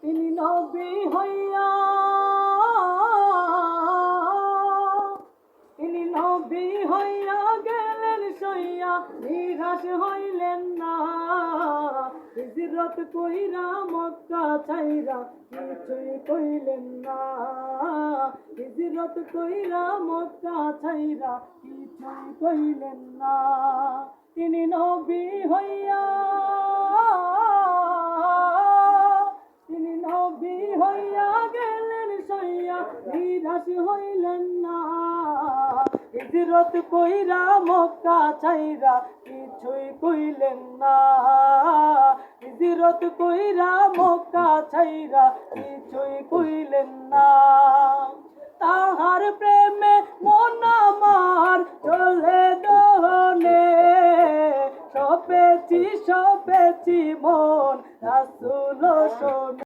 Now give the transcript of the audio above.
তিনি নবী হইয়া তিনি নবী হইয়া গেলেন সইয়া নিরাশ হইলেন না। হিজরত কইরা মক্কা ছাইরা কিছুই কইলেন না। হিজরত কইরা মক্কা ছাইরা কিছুই কইলেন না। তিনি নবী হইয়া তিনি নবী হইয়া গেলেন সইয়া নিরাশ হইলেন না। হিজরত কইরা মক্কা ছাইরা কিছুই কইলেন না। হিজরত কইরা মক্কা ছাইরা কিছুই কইলেন না। তাহার প্রেমে মন আমার চলে দহনে, সপেছি মন রাসূল শোনে।